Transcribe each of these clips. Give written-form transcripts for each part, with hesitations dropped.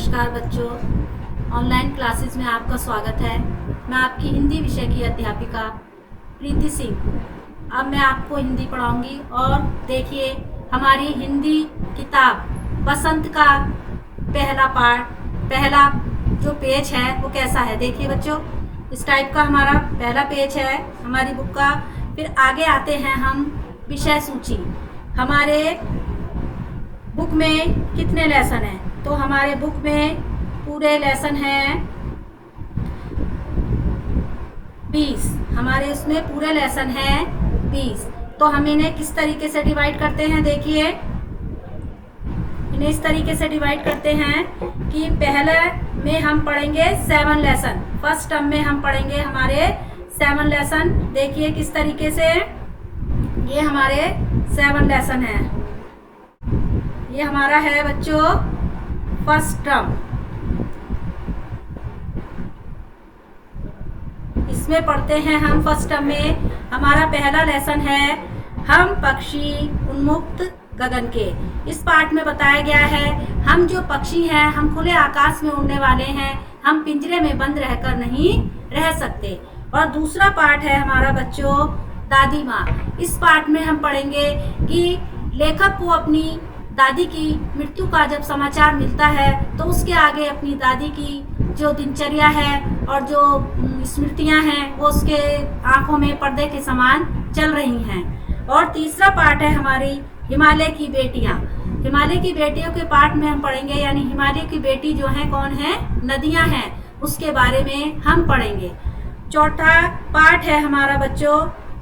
नमस्कार बच्चों, online classes में आपका स्वागत है। मैं आपकी हिंदी विषय की अध्यापिका प्रीति सिंह। अब मैं आपको हिंदी पढ़ाऊंगी और देखिए हमारी हिंदी किताब बसंत का पहला पार्ट, पहला जो पेज है वो कैसा है। देखिए बच्चों, इस टाइप का हमारा पहला पेज है हमारी बुक का। फिर आगे आते हैं हम विषय सूची। हमारे बुक में कितने लेसन हैं? तो हमारे बुक में पूरे लेसन हैं 20। हमारे उसमें पूरे लेसन हैं 20। तो हम इन्हें किस तरीके से डिवाइड करते हैं? देखिए, इन्हें इस तरीके से डिवाइड करते हैं कि पहले में हम पढ़ेंगे 7 लेसन। फर्स्ट टर्म में हम पढ़ेंगे हमारे 7 लेसन। देखिए किस तरीके से, ये हमारे 7 लेसन हैं। ये हमारा है बच्चों फर्स्ट टर्म। इसमें पढ़ते हैं हम फर्स्ट टर्म में हमारा पहला लेसन है हम पक्षी उन्मुक्त गगन के। इस पार्ट में बताया गया है हम जो पक्षी हैं हम खुले आकाश में उड़ने वाले हैं, हम पिंजरे में बंद रहकर नहीं रह सकते। और दूसरा पार्ट है हमारा बच्चों दादी माँ। इस पार्ट में हम पढ़ेंगे कि लेखक को अपनी दादी की मृत्यु का जब समाचार मिलता है तो उसके आगे अपनी दादी की जो दिनचर्या है और जो स्मृतियां हैं वो उसके आंखों में पर्दे के समान चल रही हैं। और तीसरा पार्ट है हमारी हिमालय की बेटियां। हिमालय की बेटियों के पार्ट में हम पढ़ेंगे, यानी हिमालय की बेटी जो है कौन है? नदियां हैं, उसके बारे में हम पढ़ेंगे। चौथा पार्ट है हमारा बच्चों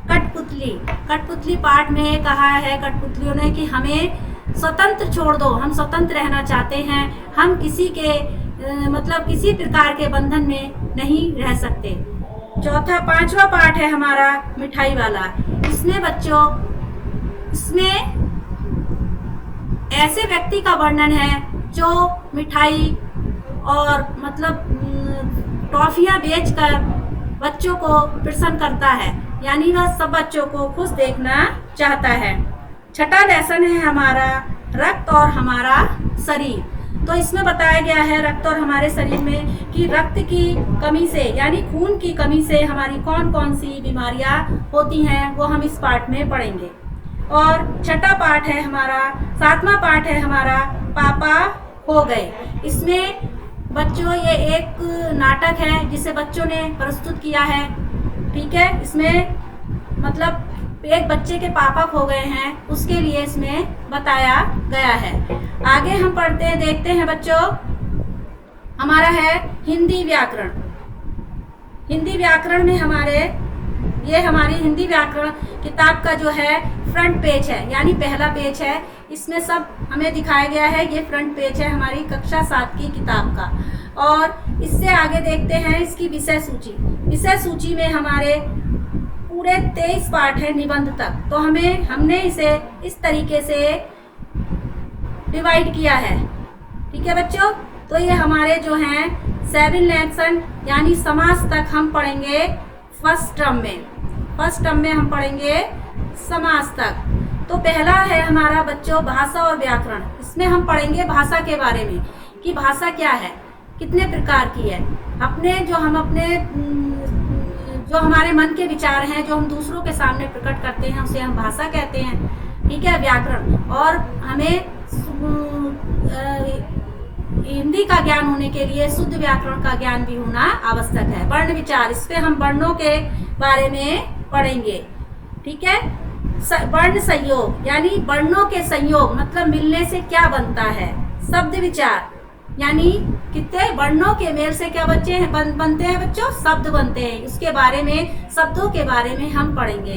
कठपुतली। कठपुतली पार्ट में कहा है कठपुतलियों ने कि हमें स्वतंत्र छोड़ दो, हम स्वतंत्र रहना चाहते हैं, हम किसी के किसी प्रकार के बंधन में नहीं रह सकते। पांचवा पार्ट है हमारा मिठाई वाला। इसमें बच्चों, इसमें ऐसे व्यक्ति का वर्णन है जो मिठाई और टॉफियां बेचकर बच्चों को प्रसन्न करता है, यानी वह सब बच्चों को खुश देखना चाहता है। छठा लेसन है हमारा रक्त और हमारा शरीर। तो इसमें बताया गया है रक्त और हमारे शरीर में कि रक्त की कमी से, यानी खून की कमी से हमारी कौन कौन सी बीमारियां होती हैं, वो हम इस पार्ट में पढ़ेंगे। और छठा पार्ट है हमारा, 7वां पार्ट है हमारा पापा हो गए। इसमें बच्चों ये एक नाटक है जिसे बच्चों ने प्रस्तुत किया है, ठीक है। इसमें एक बच्चे के पापा खो गए हैं, उसके लिए इसमें बताया गया है। आगे हम पढ़ते हैं, देखते हैं बच्चों, हमारा है हिंदी व्याकरण। हिंदी व्याकरण में हमारी हिंदी व्याकरण किताब का जो है फ्रंट पेज है, यानी पहला पेज है। इसमें सब हमें दिखाया गया है, ये फ्रंट पेज है हमारी कक्षा 7 की किताब का। और इससे आगे देखते हैं इसकी विषय सूची। विषय सूची में हमारे पूरे 23 पार्ट है निबंध तक। तो हमने इसे इस तरीके से डिवाइड किया है, ठीक है बच्चों। तो ये हमारे जो हैं 7 लेसन, यानी समास तक हम पढ़ेंगे फर्स्ट टर्म में। फर्स्ट टर्म में हम पढ़ेंगे समास तक। तो पहला है हमारा बच्चों भाषा और व्याकरण। इसमें हम पढ़ेंगे भाषा के बारे में कि भाषा क्या है, कितने प्रकार की है। जो हमारे मन के विचार हैं, जो हम दूसरों के सामने प्रकट करते हैं, उसे हम भाषा कहते हैं, ठीक है। व्याकरण, और हमें हिंदी का ज्ञान होने के लिए शुद्ध व्याकरण का ज्ञान भी होना आवश्यक है। वर्ण विचार, इस पे हम वर्णों के बारे में पढ़ेंगे, ठीक है। वर्ण संयोग, यानी वर्णों के संयोग मिलने से क्या बनता है। शब्द विचार, यानी कितने वर्णों के मेल से क्या बनते हैं बच्चों? शब्द बनते हैं। उसके बारे में, शब्दों के बारे में हम पढ़ेंगे।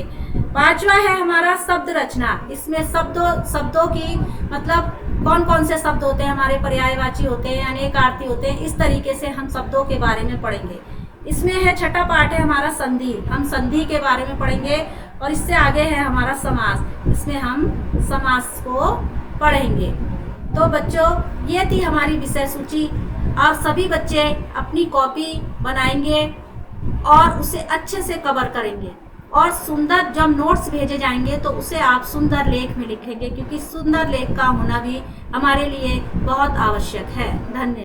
5वां है हमारा शब्द रचना। इसमें शब्दों की कौन कौन से शब्द होते हैं, हमारे पर्यायवाची होते हैं, अनेकार्थी होते हैं, इस तरीके से हम शब्दों के बारे में पढ़ेंगे। इसमें है छठा पार्ट है हमारा संधि। हम संधि के बारे में पढ़ेंगे। और इससे आगे है हमारा समास। इसमें हम समास को पढ़ेंगे। तो बच्चों, ये थी हमारी विषय सूची। और सभी बच्चे अपनी कॉपी बनाएंगे और उसे अच्छे से कवर करेंगे। और सुंदर जब नोट्स भेजे जाएंगे तो उसे आप सुंदर लेख में लिखेंगे, क्योंकि सुंदर लेख का होना भी हमारे लिए बहुत आवश्यक है। धन्यवाद।